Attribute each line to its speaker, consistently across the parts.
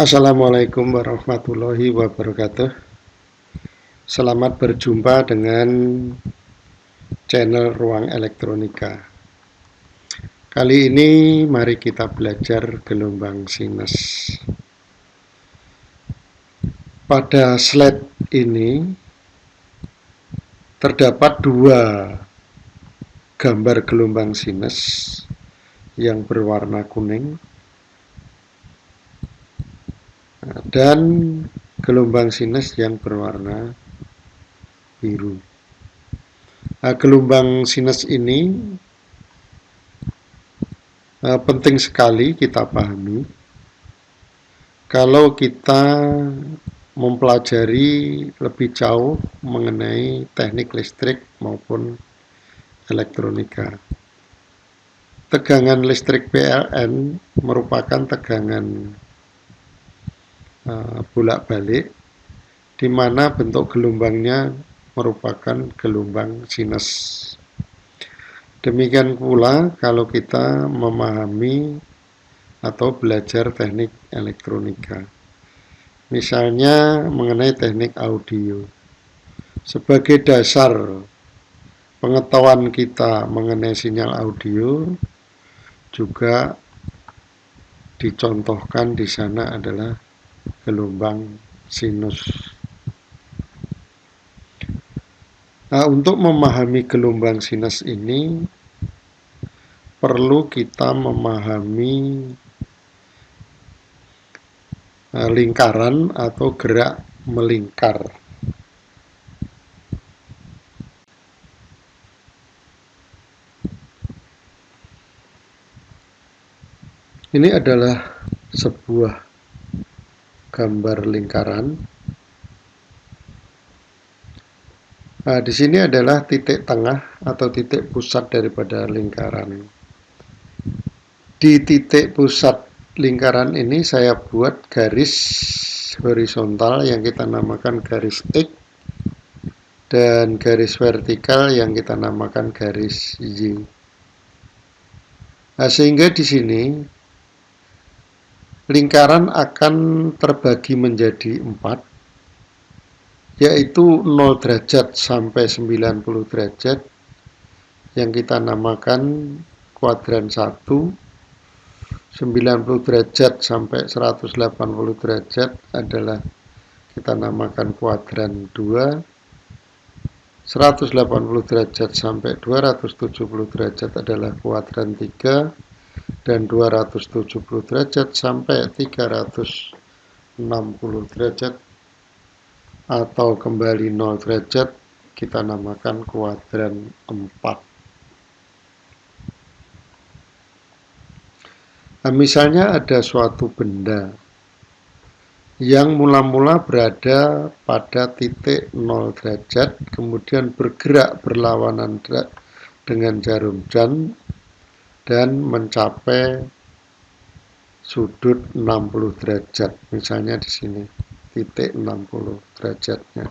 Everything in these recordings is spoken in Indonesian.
Speaker 1: Assalamualaikum warahmatullahi wabarakatuh. Selamat berjumpa dengan channel Ruang Elektronika. Kali ini mari kita belajar gelombang sinus. Pada slide ini terdapat dua gambar gelombang sinus yang berwarna kuning dan gelombang sinus yang berwarna biru. Gelombang sinus ini penting sekali kita pahami kalau kita mempelajari lebih jauh mengenai teknik listrik maupun elektronika. Tegangan listrik PLN merupakan tegangan bolak-balik, di mana bentuk gelombangnya merupakan gelombang sinus. Demikian pula kalau kita memahami atau belajar teknik elektronika. Misalnya mengenai teknik audio. Sebagai dasar pengetahuan kita mengenai sinyal audio, juga dicontohkan di sana adalah gelombang sinus. Untuk memahami gelombang sinus ini, perlu kita memahami lingkaran atau gerak melingkar. Ini adalah sebuah gambar lingkaran. Di sini adalah titik tengah atau titik pusat daripada lingkaran. Di titik pusat lingkaran ini saya buat garis horizontal yang kita namakan garis X dan garis vertikal yang kita namakan garis Y. Sehingga di sini lingkaran akan terbagi menjadi 4, yaitu 0 derajat sampai 90 derajat yang kita namakan kuadran 1, 90 derajat sampai 180 derajat adalah kita namakan kuadran 2, 180 derajat sampai 270 derajat adalah kuadran 3, dan 270 derajat sampai 360 derajat atau kembali 0 derajat kita namakan kuadran 4. Misalnya ada suatu benda yang mula-mula berada pada titik 0 derajat, kemudian bergerak berlawanan dengan jarum jam dan mencapai sudut 60 derajat. Misalnya di sini titik 60 derajatnya.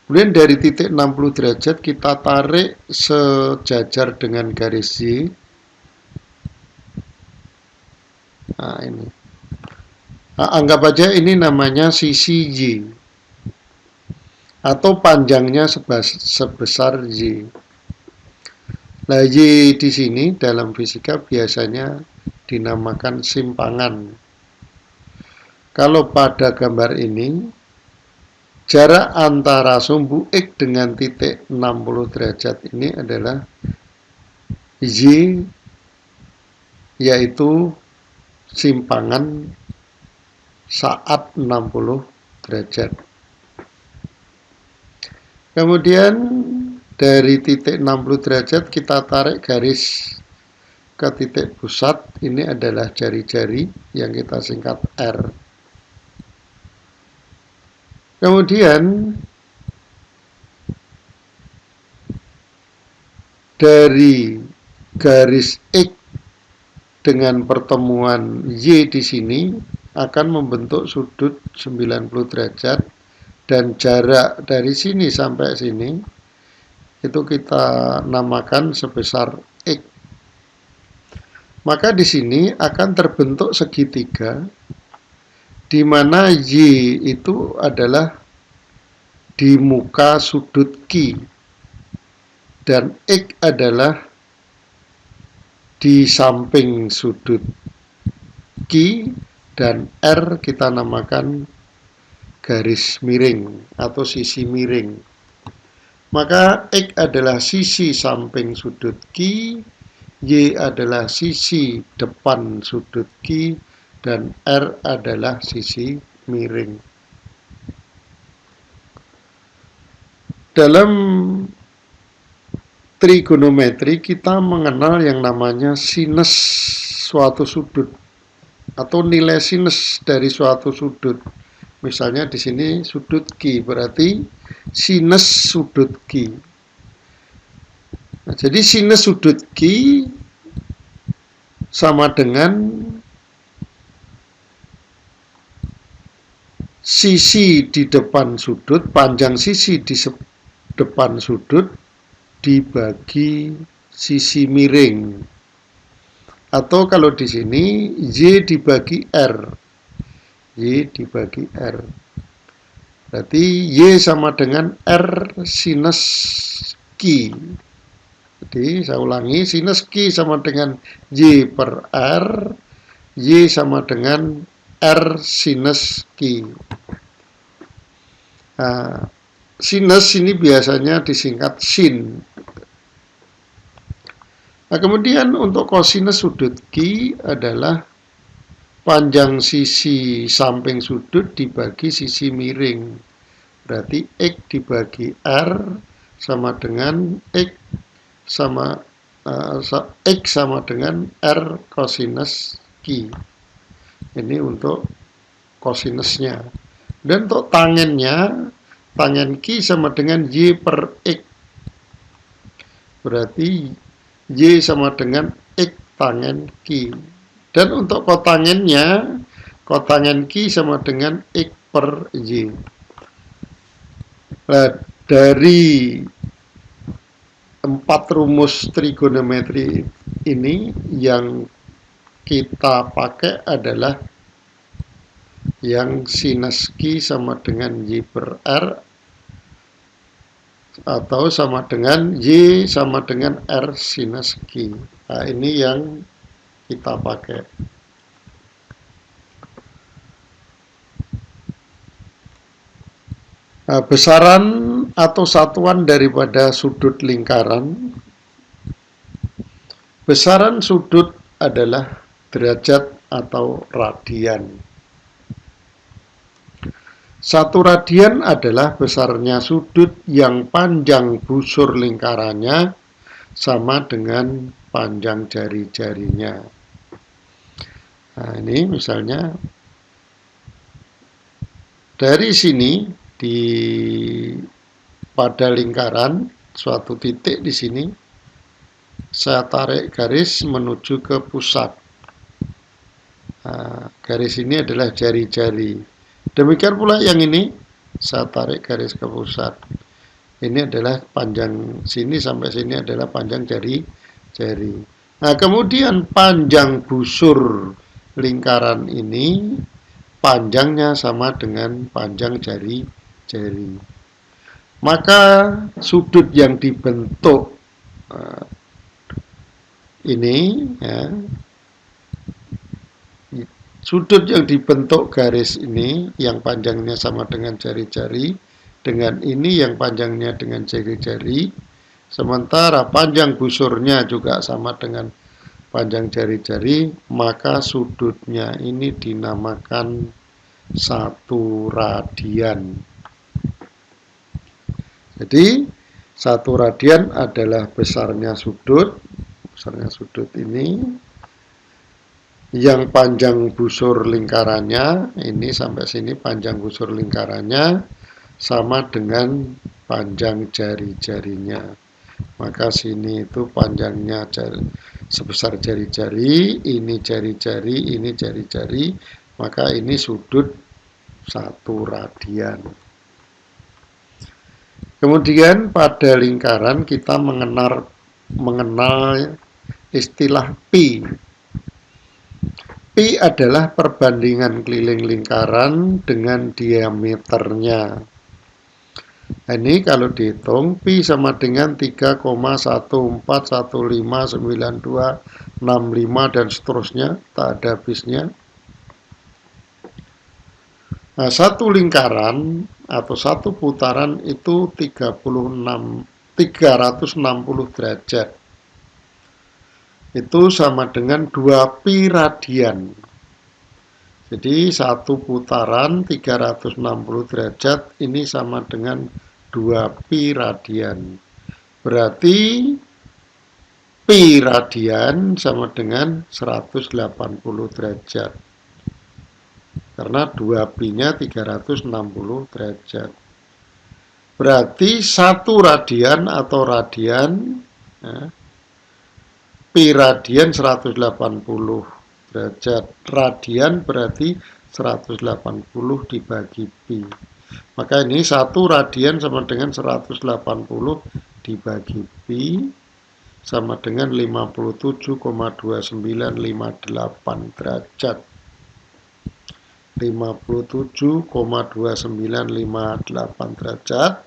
Speaker 1: Kemudian dari titik 60 derajat kita tarik sejajar dengan garis Y. Ini. Anggap aja ini namanya sisi Y atau panjangnya sebesar Y. Nah, Y di sini dalam fisika biasanya dinamakan simpangan. Kalau pada gambar ini, jarak antara sumbu X dengan titik 60 derajat ini adalah Y, yaitu simpangan saat 60 derajat. Kemudian dari titik 60 derajat kita tarik garis ke titik pusat. Ini adalah jari-jari yang kita singkat R. Kemudian dari garis X dengan pertemuan Y di sini akan membentuk sudut 90 derajat, dan jarak dari sini sampai sini itu kita namakan sebesar X. Maka di sini akan terbentuk segitiga di mana Y itu adalah di muka sudut Q dan X adalah di samping sudut Q dan R kita namakan garis miring atau sisi miring. Maka X adalah sisi samping sudut Q, Y adalah sisi depan sudut Q, dan R adalah sisi miring. Dalam trigonometri kita mengenal yang namanya sinus suatu sudut atau nilai sinus dari suatu sudut. Misalnya di sini sudut Q, berarti sinus sudut Q. Nah, jadi sinus sudut Q sama dengan sisi di depan sudut, panjang sisi di depan sudut dibagi sisi miring. Atau kalau di sini Y dibagi R. Y dibagi R. Berarti Y sama dengan R sinus Q. Jadi saya ulangi, sinus Q sama dengan Y per R. Y sama dengan R sinus Q. Nah, sinus ini biasanya disingkat sin. Nah, kemudian untuk kosinus sudut Q adalah panjang sisi samping sudut dibagi sisi miring. Berarti X dibagi R sama dengan X sama dengan R kosinus Q. Ini untuk kosinusnya. Dan untuk tangennya, tangen Q sama dengan Y per X. Berarti Y sama dengan X tangen Q. Dan untuk kotangennya, kotangen Q sama dengan X per Y. Nah, dari 4 rumus trigonometri ini yang kita pakai adalah yang sinus Q sama dengan Y per R atau sama dengan Y sama dengan R sinus Q. Nah, ini yang kita pakai. Nah, besaran atau satuan daripada sudut lingkaran. Besaran sudut adalah derajat atau radian. 1 radian adalah besarnya sudut yang panjang busur lingkarannya sama dengan panjang jari-jarinya. Nah, ini misalnya dari sini pada lingkaran suatu titik di sini saya tarik garis menuju ke pusat. Nah, garis ini adalah jari-jari. Demikian pula yang ini saya tarik garis ke pusat. Ini adalah panjang sini sampai sini adalah panjang jari-jari. Nah, kemudian panjang busur lingkaran ini panjangnya sama dengan panjang jari-jari. Maka sudut yang dibentuk ini ya, sudut yang dibentuk garis ini yang panjangnya sama dengan jari-jari dengan ini yang panjangnya dengan jari-jari, sementara panjang busurnya juga sama dengan panjang jari-jari, maka sudutnya ini dinamakan 1 radian. Jadi 1 radian adalah besarnya sudut ini yang panjang busur lingkarannya ini sampai sini panjang busur lingkarannya sama dengan panjang jari-jarinya. Maka sini itu panjangnya sebesar jari-jari, ini jari-jari, ini jari-jari, maka ini sudut 1 radian. Kemudian pada lingkaran kita mengenal istilah pi. Pi adalah perbandingan keliling lingkaran dengan diameternya. Nah, ini kalau dihitung, pi sama dengan 3,14159265 dan seterusnya, tak ada habisnya. Nah, satu lingkaran atau satu putaran itu 360 derajat. Itu sama dengan 2 pi radian. Jadi satu putaran 360 derajat ini sama dengan 2 pi radian. Berarti pi radian sama dengan 180 derajat. Karena 2 pi-nya 360 derajat. Berarti 1 radian atau radian, ya, pi radian 180 derajat. Radian berarti 180 dibagi pi. Maka ini 1 radian sama dengan 180 dibagi pi sama dengan 57,2958 derajat. 57,2958 derajat.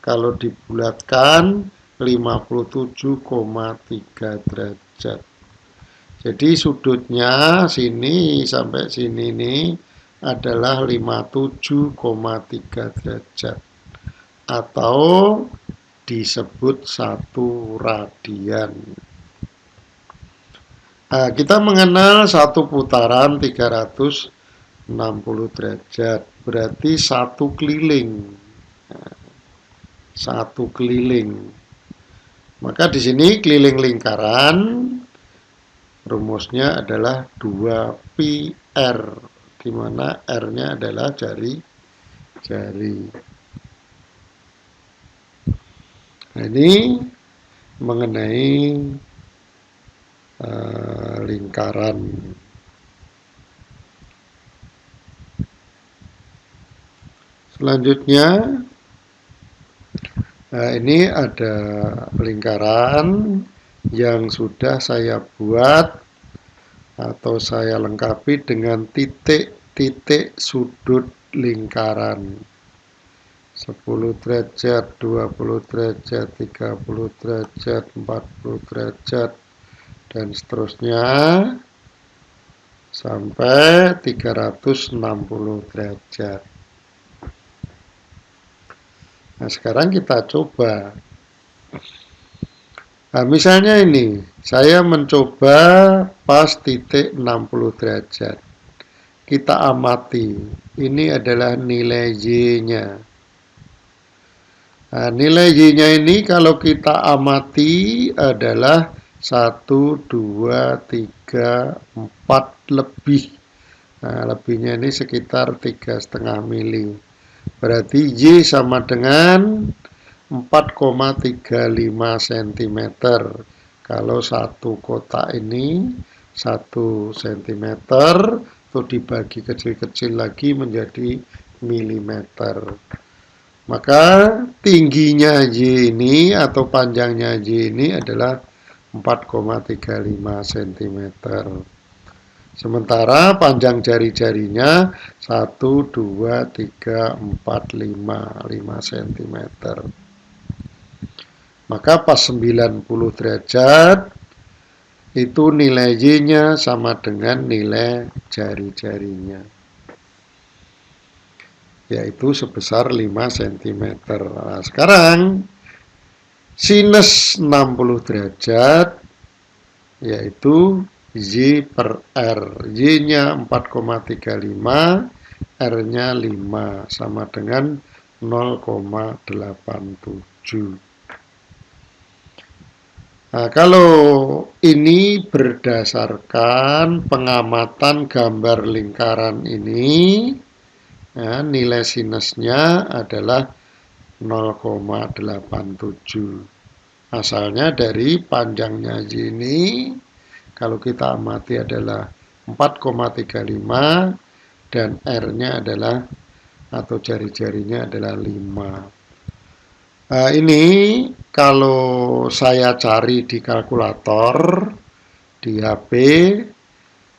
Speaker 1: Kalau dibulatkan 57,3 derajat. Jadi sudutnya sini sampai sini ini adalah 57,3 derajat atau disebut 1 radian. Nah, kita mengenal satu putaran 360 derajat, berarti 1 keliling. Nah, 1 keliling. Maka di sini keliling lingkaran rumusnya adalah 2 pi r, di mana r-nya adalah jari. Nah, ini mengenai lingkaran. Selanjutnya, ini ada lingkaran yang sudah saya buat atau saya lengkapi dengan titik-titik sudut lingkaran. 10 derajat, 20 derajat, 30 derajat, 40 derajat, dan seterusnya sampai 360 derajat. Nah, sekarang kita coba. Nah, misalnya ini, saya mencoba pas titik 60 derajat. Kita amati, ini adalah nilai Y-nya. Nah, nilai Y-nya ini kalau kita amati adalah 1, 2, 3, 4 lebih. Nah, lebihnya ini sekitar 3,5 mili. Berarti Y sama dengan 4,35 cm. Kalau satu kotak ini 1 cm itu dibagi kecil-kecil lagi menjadi milimeter. Maka tingginya Y ini atau panjangnya Y ini adalah 4,35 cm. Sementara panjang jari-jarinya 1, 2, 3, 4, 5 cm. Maka pas 90 derajat itu nilai Y-nya sama dengan nilai jari-jarinya, yaitu sebesar 5 cm. Nah, sekarang sinus 60 derajat yaitu Y per R. Y-nya 4,35, R-nya 5, sama dengan 0,87. Nah, kalau ini berdasarkan pengamatan gambar lingkaran ini, ya, nilai sinusnya adalah 0,87. Asalnya dari panjangnya Y ini, kalau kita amati adalah 4,35 dan R-nya adalah atau jari-jarinya adalah 5. Nah, ini kalau saya cari di kalkulator di HP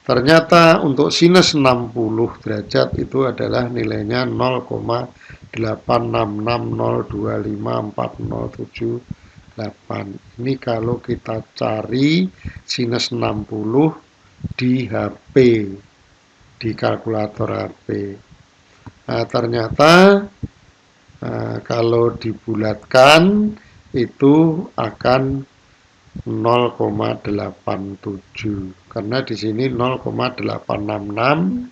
Speaker 1: Ternyata untuk sinus 60 derajat itu adalah nilainya 0,860254078. Ini kalau kita cari sinus 60 di HP, di kalkulator HP. Nah, ternyata kalau dibulatkan itu akan 0,87, karena di sini 0,866,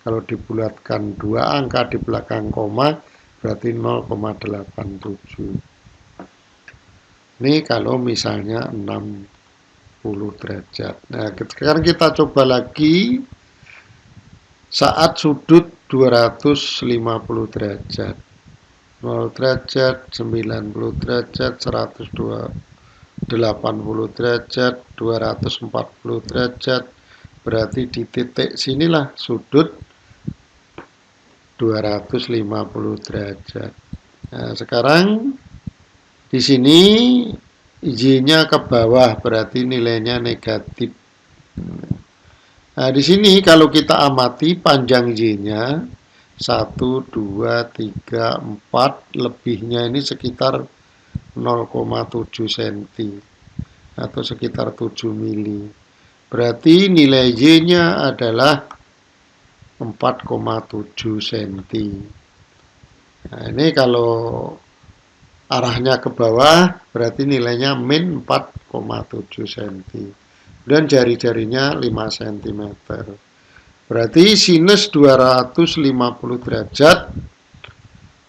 Speaker 1: kalau dibulatkan 2 angka di belakang koma berarti 0,87. Ini kalau misalnya 60 derajat. Nah, sekarang kita coba lagi saat sudut 250 derajat. 0 derajat, 90 derajat, 180 derajat, 240 derajat, berarti di titik sinilah sudut 250 derajat. Nah, sekarang di sini Y-nya ke bawah, berarti nilainya negatif. Nah, di sini kalau kita amati panjang Y-nya 1, 2, 3, 4, lebihnya ini sekitar 0,7 cm atau sekitar 7 mili. Berarti nilai Y-nya adalah 4,7 cm. Nah, ini kalau arahnya ke bawah berarti nilainya min 4,7 cm. Dan jari-jarinya 5 cm. Berarti sinus 250 derajat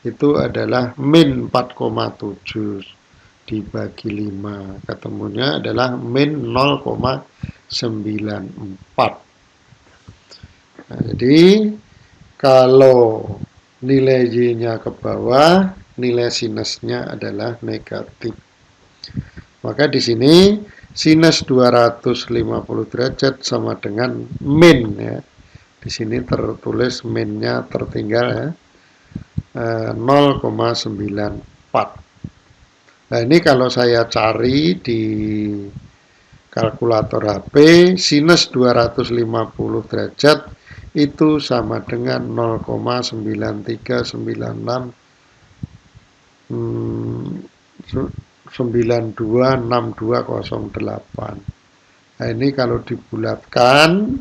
Speaker 1: itu adalah min 4,7 dibagi 5. Ketemunya adalah min 0,94. Nah, jadi kalau nilai Y-nya ke bawah, nilai sinusnya adalah negatif. Maka di sini sinus 250 derajat sama dengan min ya. Di sini tertulis minnya tertinggal ya. 0,94. Nah, ini kalau saya cari di kalkulator HP, sinus 250 derajat itu sama dengan 0,93969208. Nah, ini kalau dibulatkan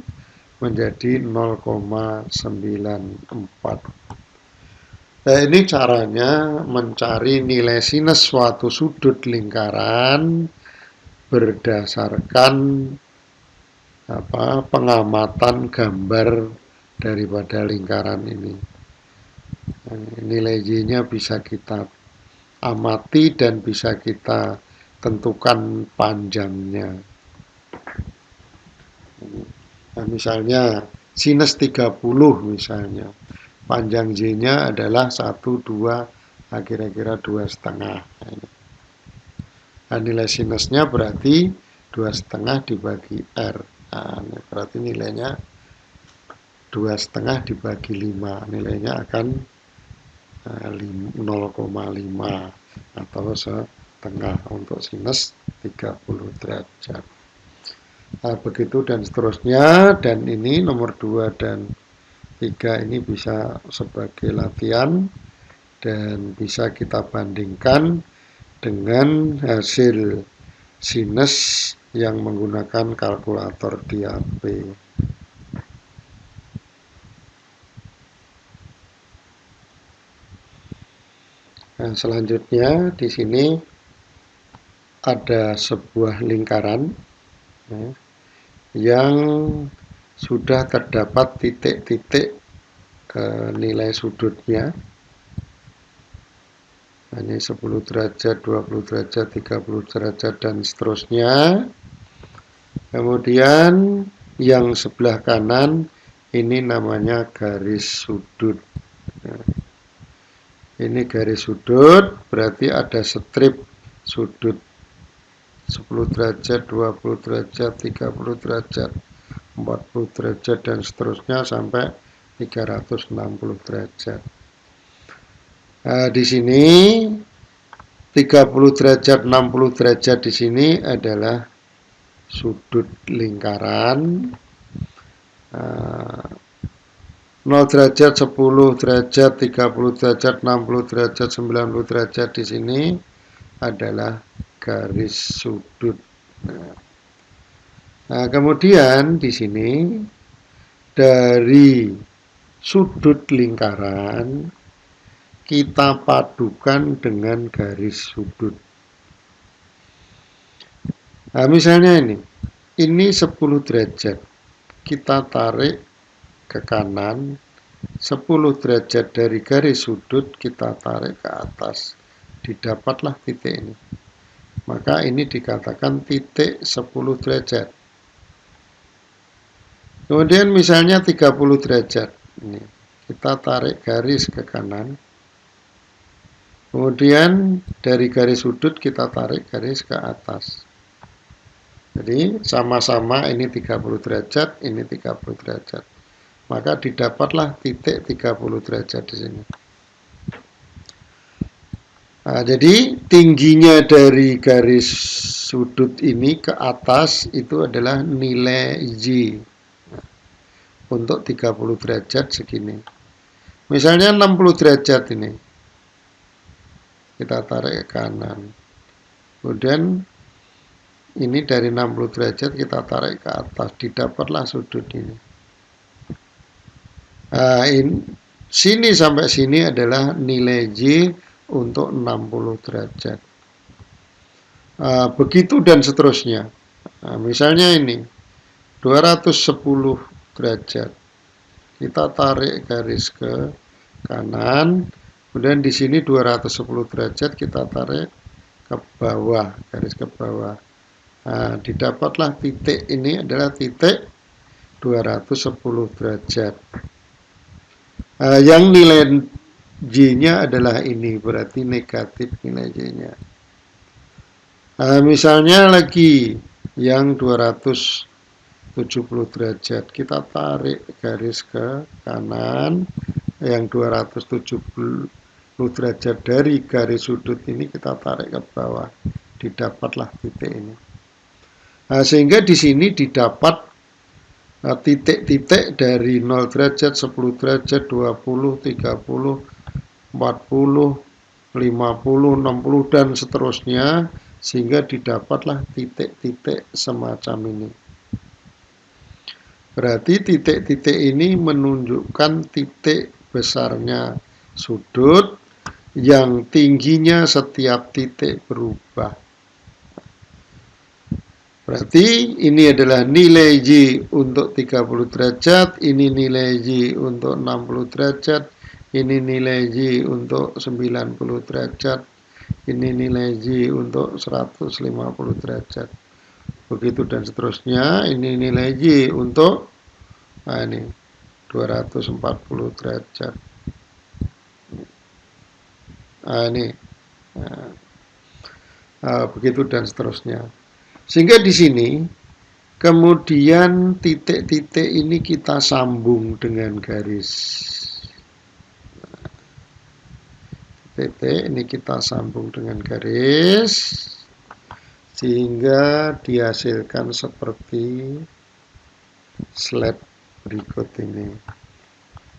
Speaker 1: menjadi 0,94. Nah, ini caranya mencari nilai sinus suatu sudut lingkaran berdasarkan pengamatan gambar daripada lingkaran ini. Nilai Y-nya bisa kita amati dan bisa kita tentukan panjangnya. Nah, misalnya sinus 30 misalnya, panjang Y-nya adalah 1, 2, kira-kira 2,5. Nah, nilai sinusnya berarti 2,5 dibagi R. Nah, berarti nilainya 2,5 dibagi 5. Nilainya akan 0,5 atau setengah untuk sinus 30 derajat. Nah, begitu dan seterusnya. Dan ini nomor 2 dan 3 ini bisa sebagai latihan dan bisa kita bandingkan dengan hasil sinus yang menggunakan kalkulator di HP. Nah, selanjutnya di sini ada sebuah lingkaran ya, yang sudah terdapat titik-titik nilai sudutnya. Ini 10 derajat, 20 derajat, 30 derajat, dan seterusnya. Kemudian yang sebelah kanan ini namanya garis sudut. Ini garis sudut, berarti ada strip sudut 10 derajat, 20 derajat, 30 derajat, 40 derajat, dan seterusnya sampai 360 derajat. Nah, di sini 30 derajat, 60 derajat di sini adalah sudut lingkaran. 0 derajat, 10 derajat, 30 derajat, 60 derajat, 90 derajat. Di sini adalah garis sudut. Nah, kemudian di sini dari sudut lingkaran kita padukan dengan garis sudut. Nah, misalnya ini 10 derajat. Kita tarik ke kanan, 10 derajat dari garis sudut kita tarik ke atas. Didapatlah titik ini. Maka ini dikatakan titik 10 derajat. Kemudian misalnya 30 derajat. Ini kita tarik garis ke kanan. Kemudian dari garis sudut kita tarik garis ke atas. Jadi sama-sama ini 30 derajat, ini 30 derajat. Maka didapatlah titik 30 derajat di sini. Nah, jadi tingginya dari garis sudut ini ke atas itu adalah nilai Y. Untuk 30 derajat segini. Misalnya 60 derajat ini. Kita tarik ke kanan. Kemudian ini dari 60 derajat kita tarik ke atas, didapatlah sudut ini. Nah, sini sampai sini adalah nilai Y untuk 60 derajat. Begitu dan seterusnya. Nah, misalnya ini 210 derajat. Kita tarik garis ke kanan, kemudian di sini 210 derajat kita tarik ke bawah, garis ke bawah. Nah, didapatlah titik ini adalah titik 210 derajat. Yang nilai Y-nya adalah ini, berarti negatif nilai Y-nya. Misalnya lagi yang 270 derajat, kita tarik garis ke kanan, yang 270 derajat dari garis sudut ini kita tarik ke bawah, didapatlah titik ini. Sehingga di sini didapat titik-titik dari 0 derajat, 10 derajat, 20, 30, 40, 50, 60, dan seterusnya, sehingga didapatlah titik-titik semacam ini. Berarti titik-titik ini menunjukkan titik besarnya sudut yang tingginya setiap titik berubah. Berarti ini adalah nilai Y untuk 30 derajat, ini nilai Y untuk 60 derajat, ini nilai Y untuk 90 derajat, ini nilai Y untuk 150 derajat. Begitu dan seterusnya, ini nilai Y untuk 240 derajat. Begitu dan seterusnya. Sehingga di sini kemudian titik-titik ini kita sambung dengan garis. Titik ini kita sambung dengan garis sehingga dihasilkan seperti slide berikut ini.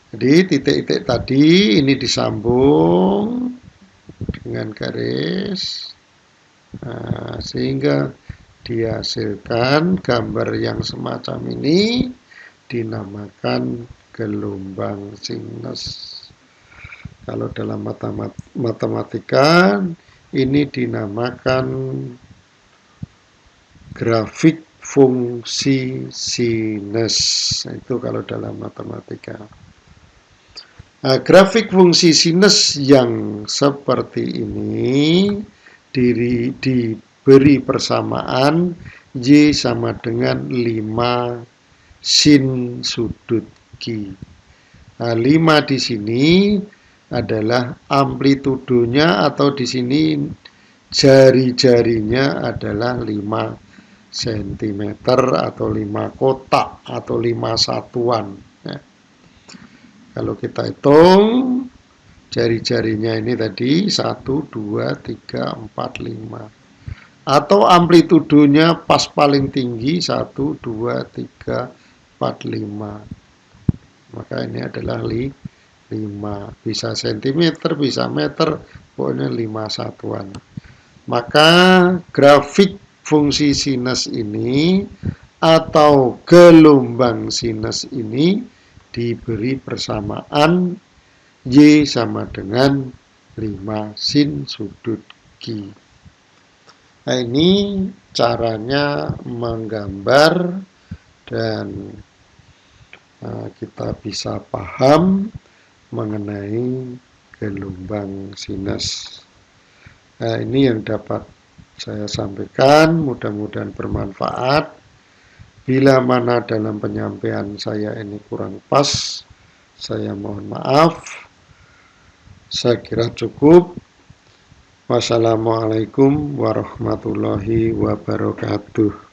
Speaker 1: Jadi titik-titik tadi ini disambung dengan garis, sehingga dihasilkan gambar yang semacam ini, dinamakan gelombang sinus. Kalau dalam matematika ini dinamakan grafik fungsi sinus. Itu kalau dalam matematika. Grafik fungsi sinus yang seperti ini diberi persamaan Y sama dengan 5 sin sudut Q. 5 di sini adalah amplitudonya, atau di sini jari-jarinya adalah 5 cm atau 5 kotak atau 5 satuan. Kalau kita hitung jari-jarinya ini tadi 1, 2, 3, 4, 5. Atau amplitudonya pas paling tinggi 1, 2, 3, Maka ini adalah 5, bisa sentimeter, bisa meter, pokoknya 5 satuan. Maka grafik fungsi sinus ini atau gelombang sinus ini diberi persamaan Y sama dengan 5 sin sudut Q. Nah, ini caranya menggambar dan kita bisa paham mengenai gelombang sinus. Nah, ini yang dapat saya sampaikan, mudah-mudahan bermanfaat. Bila mana dalam penyampaian saya ini kurang pas, saya mohon maaf. Saya kira cukup. Wassalamualaikum warahmatullahi wabarakatuh.